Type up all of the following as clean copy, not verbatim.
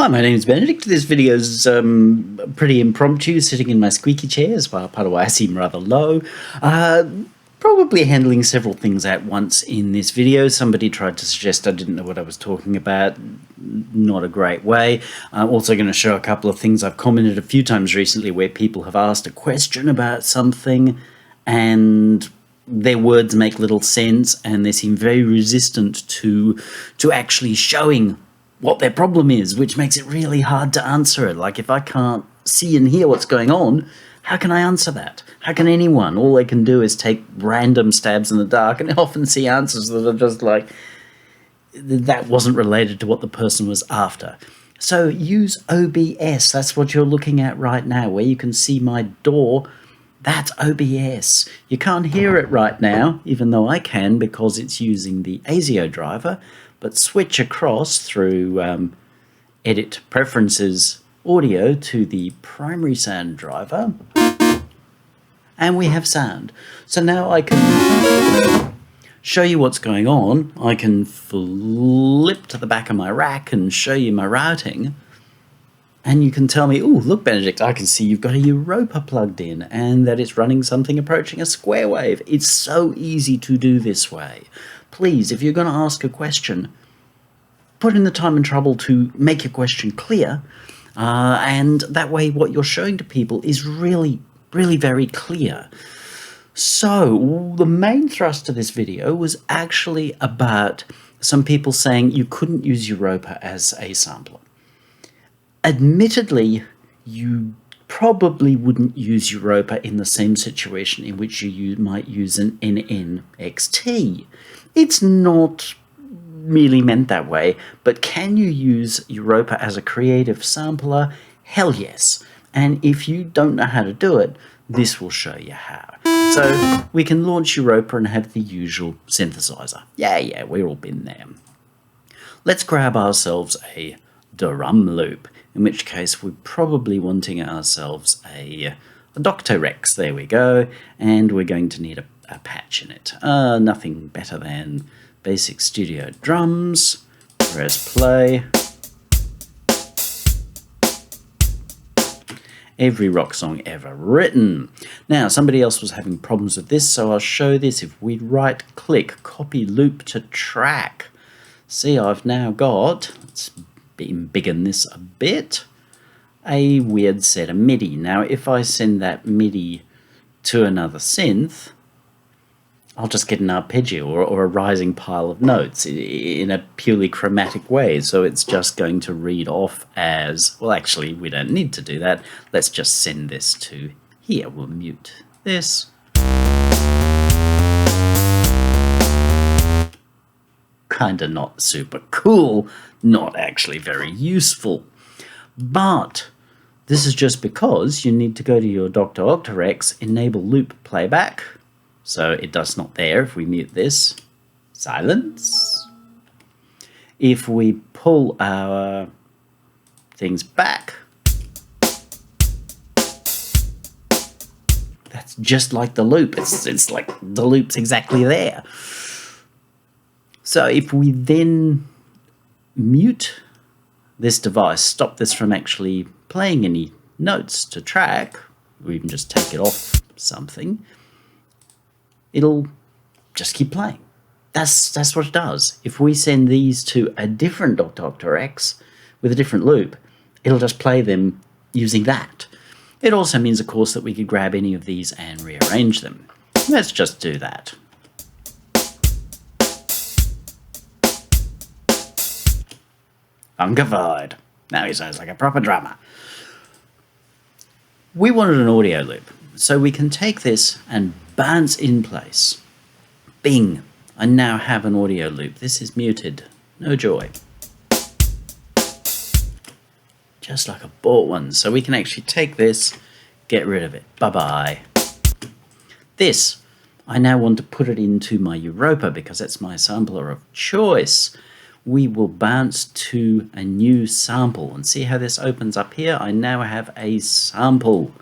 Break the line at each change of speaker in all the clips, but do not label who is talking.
Hi, my name is Benedict. This video is pretty impromptu, sitting in my squeaky chair, as part of why I seem rather low. Probably handling several things at once in this video. Somebody tried to suggest I didn't know what I was talking about. Not a great way. I'm also going to show a couple of things I've commented a few times recently where people have asked a question about something and their words make little sense and they seem very resistant to actually showing what their problem is, which makes it really hard to answer it. Like, if I can't see and hear what's going on, how can I answer that? How can anyone? All they can do is take random stabs in the dark and often see answers that are just like, that wasn't related to what the person was after. So use OBS. That's what you're looking at right now, where you can see my door. That's OBS. You can't hear it right now, even though I can because it's using the ASIO driver, but switch across through Edit Preferences Audio to the primary sound driver, and we have sound. So now I can show you what's going on. I can flip to the back of my rack and show you my routing. And you can tell me, oh, look, Benedict, I can see you've got a Europa plugged in and that it's running something approaching a square wave. It's so easy to do this way. Please, if you're going to ask a question, put in the time and trouble to make your question clear. And that way what you're showing to people is really, really very clear. So the main thrust of this video was actually about some people saying you couldn't use Europa as a sampler. Admittedly, you probably wouldn't use Europa in the same situation in which you might use an NNXT. It's not really meant that way, but can you use Europa as a creative sampler? Hell yes. And if you don't know how to do it, this will show you how. So we can launch Europa and have the usual synthesizer. Yeah, we've all been there. Let's grab ourselves a drum loop, in which case we're probably wanting ourselves a Doctorex. There we go. And we're going to need a patch in it. Nothing better than Basic Studio Drums. Press play. Every rock song ever written. Now, somebody else was having problems with this, so I'll show this. If we right-click, copy loop to track. See, I've now got, let's embiggen this a bit, a weird set of MIDI. Now, if I send that MIDI to another synth, I'll just get an arpeggio or a rising pile of notes in a purely chromatic way. So it's just going to read off as, well, actually, we don't need to do that. Let's just send this to here. We'll mute this. Kinda not super cool, not actually very useful. But this is just because you need to go to your Dr. Octarex, enable loop playback. So it does not there if we mute this. Silence. If we pull our things back, that's just like the loop. It's like the loop's exactly there. So if we then mute this device, stop this from actually playing any notes to track, or even just take it off something, it'll just keep playing. That's what it does. If we send these to a different Dr. X with a different loop, it'll just play them using that. It also means, of course, that we could grab any of these and rearrange them. Let's just do that. Funkified. Now he sounds like a proper drummer. We wanted an audio loop, so we can take this and bounce in place. Bing! I now have an audio loop. This is muted. No joy. Just like I bought one. So we can actually take this, get rid of it. Bye-bye. This, I now want to put it into my Europa because that's my sampler of choice. We will bounce to a new sample and see how this opens up here. I now have a sample.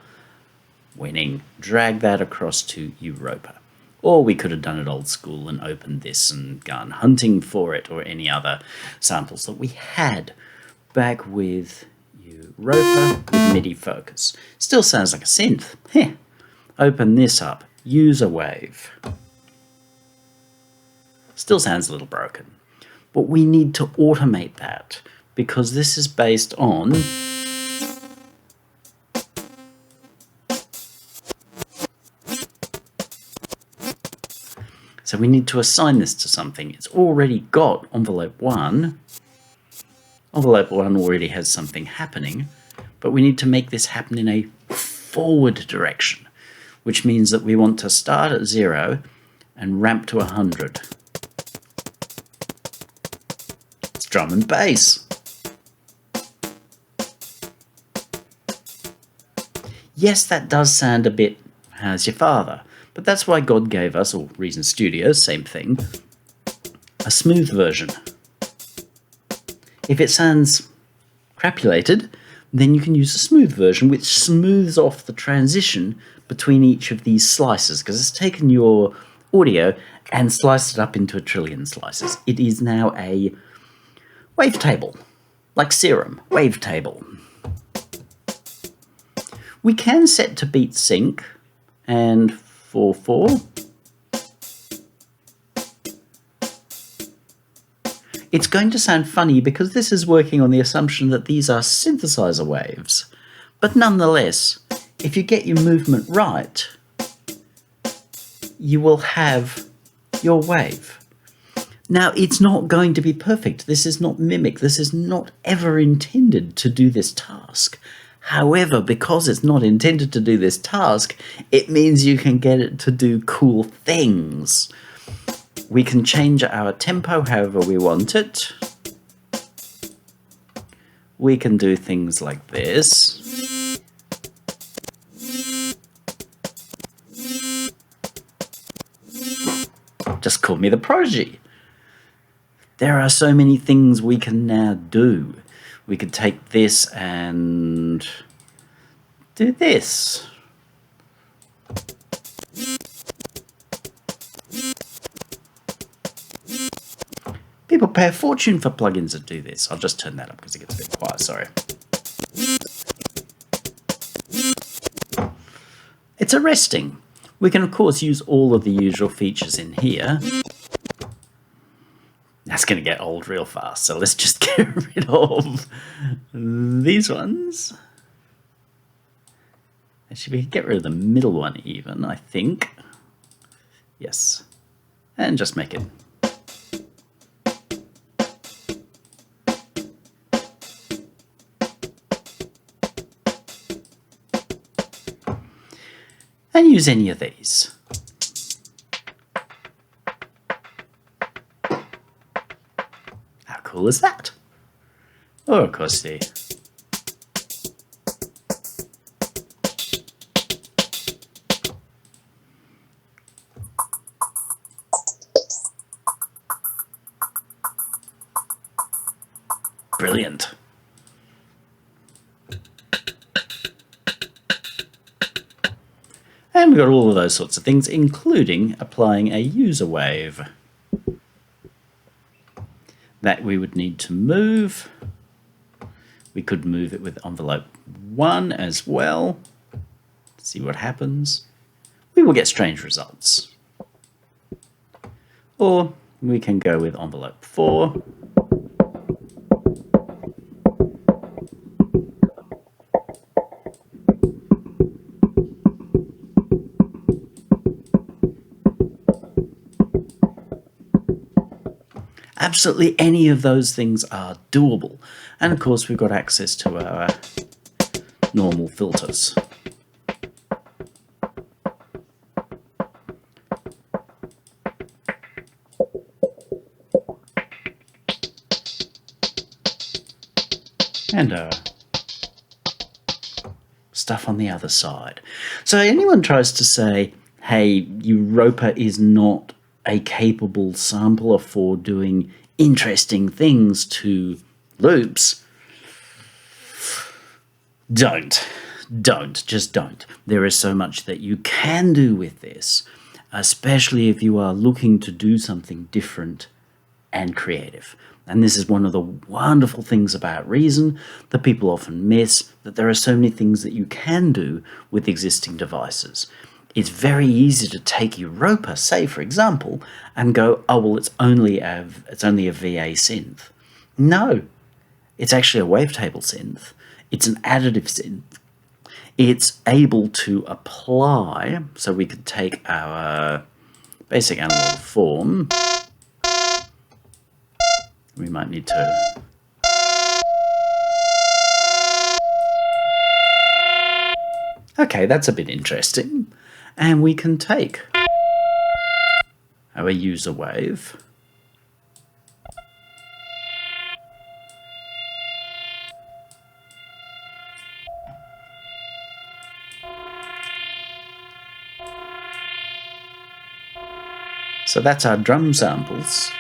Winning. Drag that across to Europa. Or we could have done it old school and opened this and gone hunting for it, or any other samples that we had. back with Europa with MIDI focus. Still sounds like a synth. Heh. Open this up. Use a wave. Still sounds a little broken. But we need to automate that because this is based on so we need to assign this to something. It's already got envelope 1. Envelope 1 already has something happening, but we need to make this happen in a forward direction, which means that we want to start at 0 and ramp to 100. It's drum and bass. Yes, that does sound a bit, how's your father? But that's why God gave us, or Reason Studios, same thing, a smooth version. If it sounds crapulated, then you can use a smooth version, which smooths off the transition between each of these slices, because it's taken your audio and sliced it up into a trillion slices. It is now a wavetable, like Serum, wavetable. We can set to beat sync and 4/4. It's going to sound funny because this is working on the assumption that these are synthesizer waves. But nonetheless, if you get your movement right, you will have your wave. Now, it's not going to be perfect. This is not Mimic. This is not ever intended to do this task. However, because it's not intended to do this task, it means you can get it to do cool things. We can change our tempo however we want it. We can do things like this. Just call me the prodigy. There are so many things we can now do. We could take this and do this. People pay a fortune for plugins that do this. I'll just turn that up because it gets a bit quiet, sorry. It's arresting. We can, of course, use all of the usual features in here. That's going to get old real fast, so let's just get rid of these ones. Actually, we could get rid of the middle one even, I think. Yes. And just make it. And use any of these. How cool is that? Or of course the brilliant. And we've got all of those sorts of things, including applying a user wave that we would need to move. We could move it with envelope 1 as well. See what happens. We will get strange results. Or we can go with envelope 4. Absolutely any of those things are doable. And of course we've got access to our normal filters. And stuff on the other side. So anyone tries to say, hey, Europa is not a capable sampler for doing interesting things to loops, just don't. There is so much that you can do with this, especially if you are looking to do something different and creative. And this is one of the wonderful things about Reason that people often miss, that there are so many things that you can do with existing devices. It's very easy to take Europa, say for example, and go, oh well, it's only a VA synth. No, it's actually a wavetable synth. It's an additive synth. It's able to apply, so we could take our basic analog form. We might need to okay, that's a bit interesting. And we can take our user wave, so that's our drum samples.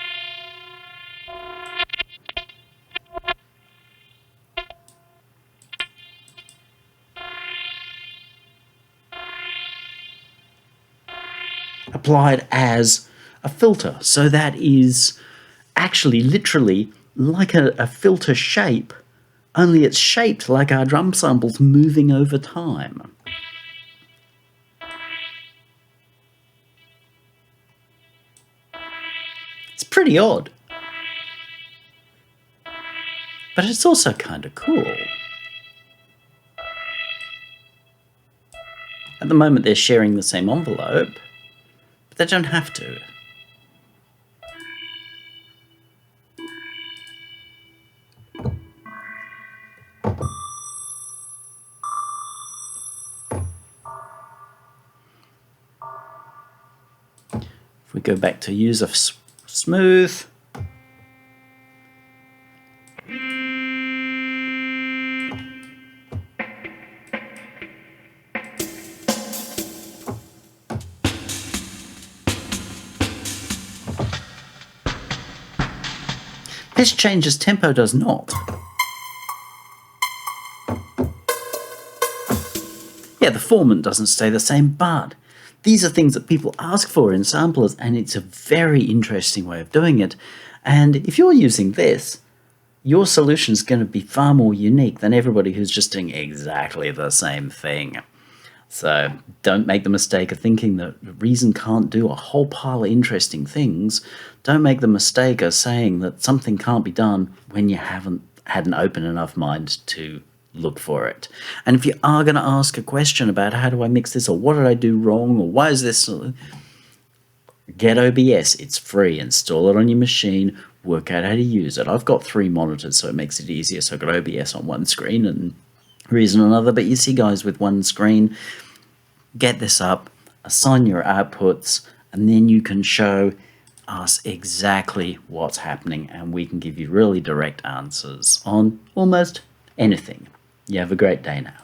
Applied as a filter. So that is actually literally like a filter shape, only it's shaped like our drum samples moving over time. It's pretty odd. But it's also kind of cool. At the moment they're sharing the same envelope, but they don't have to. If we go back to user smooth, this changes tempo does not. Yeah, the formant doesn't stay the same, but these are things that people ask for in samplers, and it's a very interesting way of doing it. And if you're using this, your solution is going to be far more unique than everybody who's just doing exactly the same thing. So don't make the mistake of thinking that Reason can't do a whole pile of interesting things. Don't make the mistake of saying that something can't be done when you haven't had an open enough mind to look for it. And if you are going to ask a question about how do I mix this, or what did I do wrong, or why is this, get OBS. It's free. Install it on your machine. Work out how to use it. I've got 3 monitors, so it makes it easier. So I've got OBS on one screen and Reason on another. But you see guys with one screen, get this up, assign your outputs, and then you can show us exactly what's happening, and we can give you really direct answers on almost anything. You have a great day now.